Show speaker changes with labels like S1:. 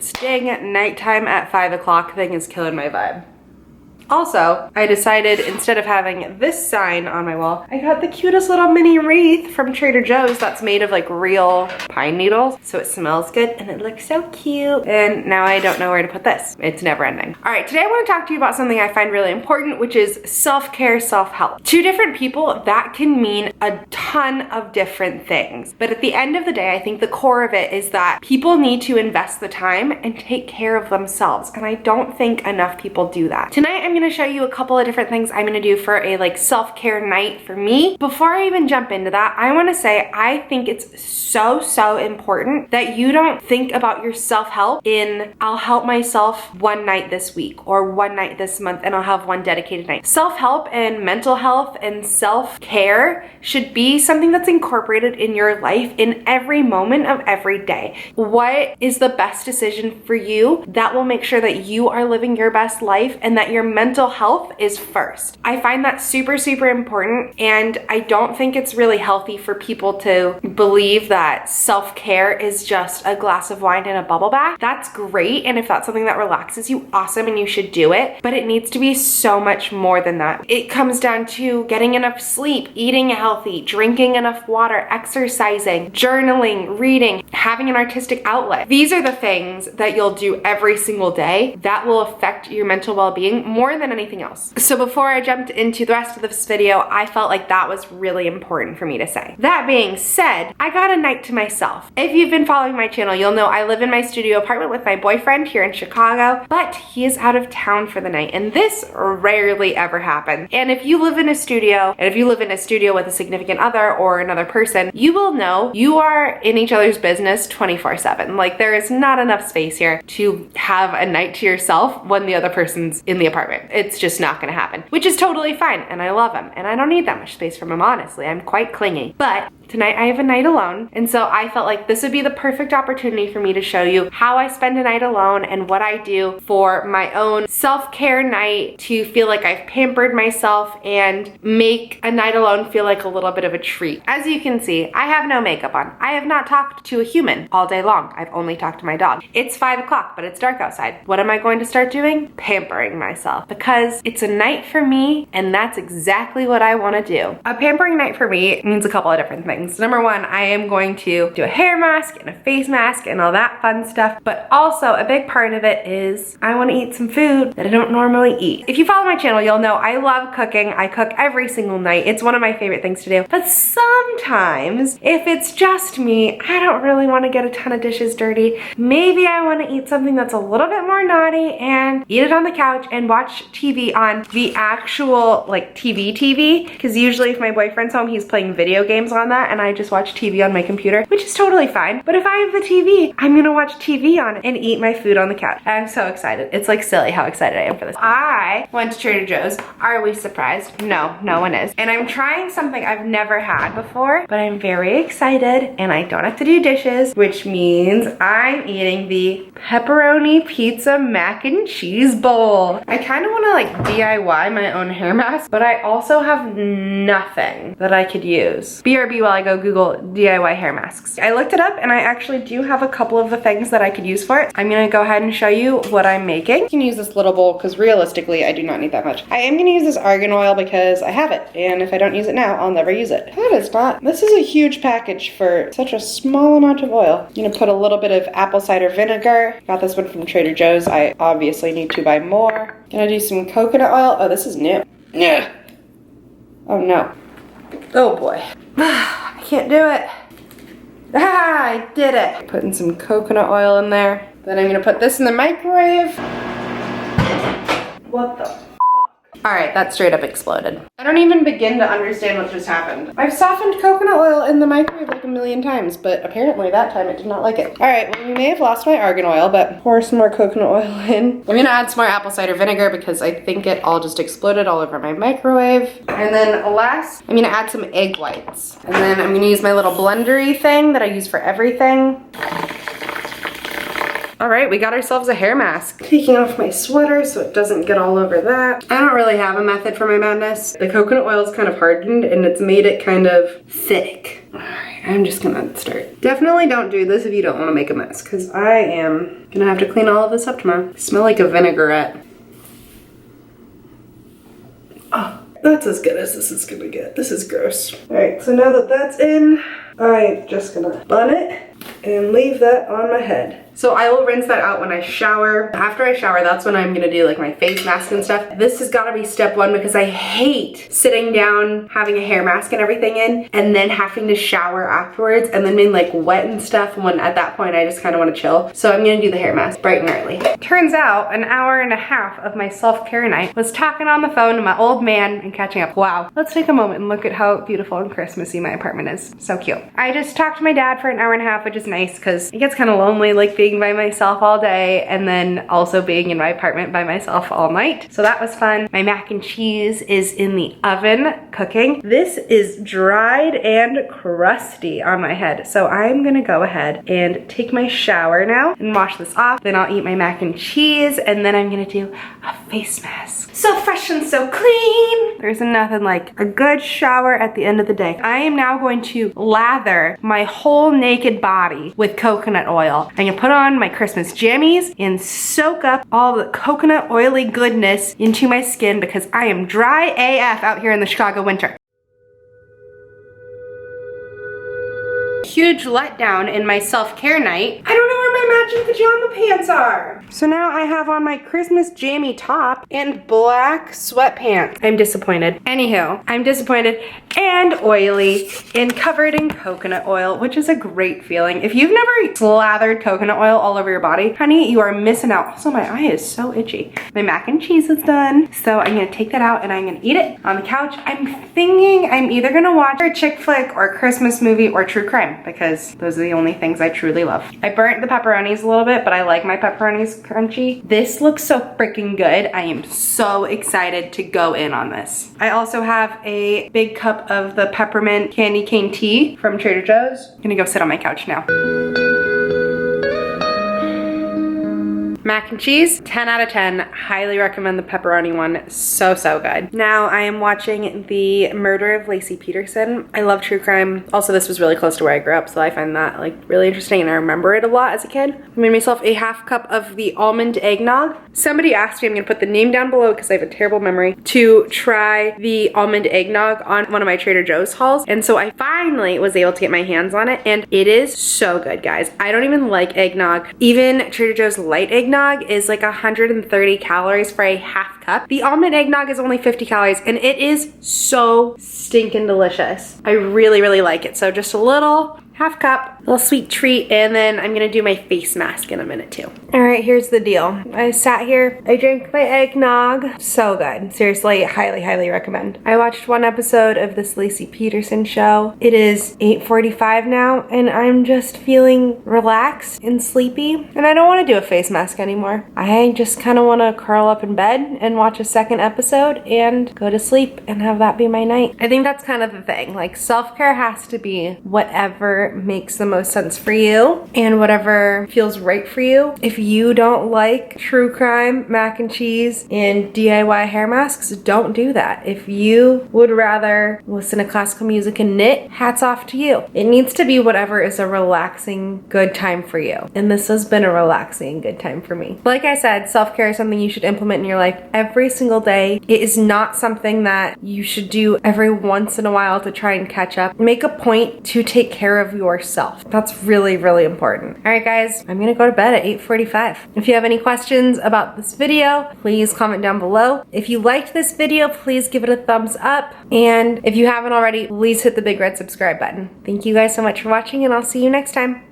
S1: this dang nighttime at 5 o'clock thing is killing my vibe. Also, I decided instead of having this sign on my wall, I got the cutest little mini wreath from Trader Joe's that's made of like real pine needles. So it smells good and it looks so cute. And now I don't know where to put this. It's never ending. All right, today I want to talk to you about something I find really important, which is self-care, self-help. To different people, that can mean a ton of different things. But at the end of the day, I think the core of it is that people need to invest the time and take care of themselves. And I don't think enough people do that. Tonight, I'm going to show you a couple of different things I'm going to do for a like self-care night for me. Before I even jump into that, I want to say I think it's so important that you don't think about your self-help in I'll help myself one night this week or one night this month and I'll have one dedicated night. Self-help and mental health and self-care should be something that's incorporated in your life in every moment of every day. What is the best decision for you that will make sure that you are living your best life and that your mental health is first? I find that super important, and I don't think it's really healthy for people to believe that self-care is just a glass of wine and a bubble bath. That's great, and if that's something that relaxes you, awesome, and you should do it, but it needs to be so much more than that. It comes down to getting enough sleep, eating healthy, drinking enough water, exercising, journaling, reading, having an artistic outlet. These are the things that you'll do every single day that will affect your mental well-being more than anything else. So before I jumped into the rest of this video, I felt like that was really important for me to say. That being said, I got a night to myself. If you've been following my channel, you'll know I live in my studio apartment with my boyfriend here in Chicago, but he is out of town for the night, and this rarely ever happens. And if you live in a studio, and if you live in a studio with a significant other or another person, you will know you are in each other's business 24/7. Like, there is not enough space here to have a night to yourself when the other person's in the apartment. It's just not gonna happen, which is totally fine, and I love him, and I don't need that much space from him, honestly. I'm quite clingy. But tonight I have a night alone, and so I felt like this would be the perfect opportunity for me to show you how I spend a night alone and what I do for my own self-care night to feel like I've pampered myself and make a night alone feel like a little bit of a treat. As you can see, I have no makeup on. I have not talked to a human all day long. I've only talked to my dog. It's 5 o'clock, but it's dark outside. What am I going to start doing? Pampering myself, because it's a night for me, and that's exactly what I want to do. A pampering night for me means a couple of different things. Number one, I am going to do a hair mask and a face mask and all that fun stuff, but also a big part of it is I want to eat some food that I don't normally eat. If you follow my channel, you'll know I love cooking. I cook every single night. It's one of my favorite things to do, but sometimes if it's just me, I don't really want to get a ton of dishes dirty. Maybe I want to eat something that's a little bit more naughty and eat it on the couch and watch TV on the actual like TV, because usually if my boyfriend's home, he's playing video games on that and I just watch TV on my computer, which is totally fine. But if I have the TV, I'm gonna watch TV on it and eat my food on the couch. I'm so excited. It's like silly how excited I am for this. I went to Trader Joe's. Are we surprised? No, no one is. And I'm trying something I've never had before, but I'm very excited and I don't have to do dishes, which means I'm eating the pepperoni pizza mac and cheese bowl. I kind of want to like DIY my own hair mask, but I also have nothing that I could use. BRB while I go Google DIY hair masks. I looked it up and I actually do have a couple of the things that I could use for it. I'm gonna go ahead and show you what I'm making. I can use this little bowl because realistically I do not need that much. I am gonna use this argan oil because I have it, and if I don't use it now, I'll never use it. That is not, this is a huge package for such a small amount of oil. I'm gonna put a little bit of apple cider vinegar. Got this one from Trader Joe's. I obviously need to buy more. Gonna do some coconut oil. Oh, this is new. Yeah. Oh no. Oh boy. I can't do it. Ah, I did it. Putting some coconut oil in there. Then I'm gonna put this in the microwave. What the fuck? All right, that straight up exploded. I don't even begin to understand what just happened. I've softened coconut oil in the microwave like a million times, but apparently that time it did not like it. All right, well, we may have lost my argan oil, but pour some more coconut oil in. I'm gonna add some more apple cider vinegar because I think it all just exploded all over my microwave. And then last, I'm gonna add some egg whites. And then I'm gonna use my little blendery thing that I use for everything. All right, we got ourselves a hair mask. Taking off my sweater so it doesn't get all over that. I don't really have a method for my madness. The coconut oil is kind of hardened and it's made it kind of thick. All right. I'm just gonna start. Definitely don't do this if you don't want to make a mess, because I am gonna have to clean all of this up tomorrow. I smell like a vinaigrette. Oh, that's as good as this is gonna get. This is gross. All right, so now that that's in, I'm just gonna bun it and leave that on my head. So I will rinse that out when I shower. After I shower, that's when I'm gonna do like my face mask and stuff. This has gotta be step one because I hate sitting down, having a hair mask and everything in, and then having to shower afterwards and then being like wet and stuff when at that point I just kinda wanna chill. So I'm gonna do the hair mask bright and early. Turns out an hour and a half of my self-care night was talking on the phone to my old man and catching up. Wow, let's take a moment and look at how beautiful and Christmassy my apartment is. So cute. I just talked to my dad for an hour and a half, which is nice because it gets kind of lonely like being by myself all day and then also being in my apartment by myself all night. So that was fun. My mac and cheese is in the oven cooking. This is dried and crusty on my head. So I'm gonna go ahead and take my shower now and wash this off. Then I'll eat my mac and cheese and then I'm gonna do a face mask. So fresh and so clean. There's nothing like a good shower at the end of the day. I am now going to lather my whole naked body with coconut oil. I'm gonna put on my Christmas jammies and soak up all the coconut oily goodness into my skin because I am dry AF out here in the Chicago winter. Huge letdown in my self-care night. I don't know where my matching pajama pants are. So now I have on my Christmas jammy top and black sweatpants. I'm disappointed. Anywho, I'm disappointed and oily and covered in coconut oil, which is a great feeling. If you've never slathered coconut oil all over your body, honey, you are missing out. Also, my eye is so itchy. My mac and cheese is done. So I'm gonna take that out and I'm gonna eat it on the couch. I'm thinking I'm either gonna watch a chick flick or a Christmas movie or true crime because those are the only things I truly love. I burnt the pepperonis a little bit, but I like my pepperonis crunchy. This looks so freaking good. I am so excited to go in on this. I also have a big cup of the peppermint candy cane tea from Trader Joe's. I'm gonna go sit on my couch now. Mac and cheese, 10 out of 10. Highly recommend the pepperoni one. So, so good. Now I am watching The Murder of Lacey Peterson. I love true crime. Also, this was really close to where I grew up, so I find that like really interesting and I remember it a lot as a kid. I made myself a half cup of the almond eggnog. Somebody asked me, I'm gonna put the name down below because I have a terrible memory, to try the almond eggnog on one of my Trader Joe's hauls. And so I finally was able to get my hands on it and it is so good, guys. I don't even like eggnog. Even Trader Joe's light eggnog is like 130 calories for a half cup. The almond eggnog is only 50 calories and it is so stinking delicious. I really, really like it. So just a little half cup, little sweet treat, and then I'm gonna do my face mask in a minute too. All right, here's the deal. I sat here, I drank my eggnog. So good. Seriously, highly, highly recommend. I watched one episode of this Lacey Peterson show. It is 8:45 now, and I'm just feeling relaxed and sleepy, and I don't wanna do a face mask anymore. I just kinda wanna curl up in bed and watch a second episode and go to sleep and have that be my night. I think that's kind of the thing. Like, self-care has to be whatever makes the most sense for you and whatever feels right for you. If you don't like true crime, mac and cheese, and DIY hair masks, don't do that. If you would rather listen to classical music and knit, hats off to you. It needs to be whatever is a relaxing, good time for you. And this has been a relaxing, good time for me. Like I said, self-care is something you should implement in your life every single day. It is not something that you should do every once in a while to try and catch up. Make a point to take care of yourself. That's really, really important. All right, guys, I'm gonna go to bed at 8:45. If you have any questions about this video, please comment down below. If you liked this video, please give it a thumbs up. And if you haven't already, please hit the big red subscribe button. Thank you guys so much for watching and I'll see you next time.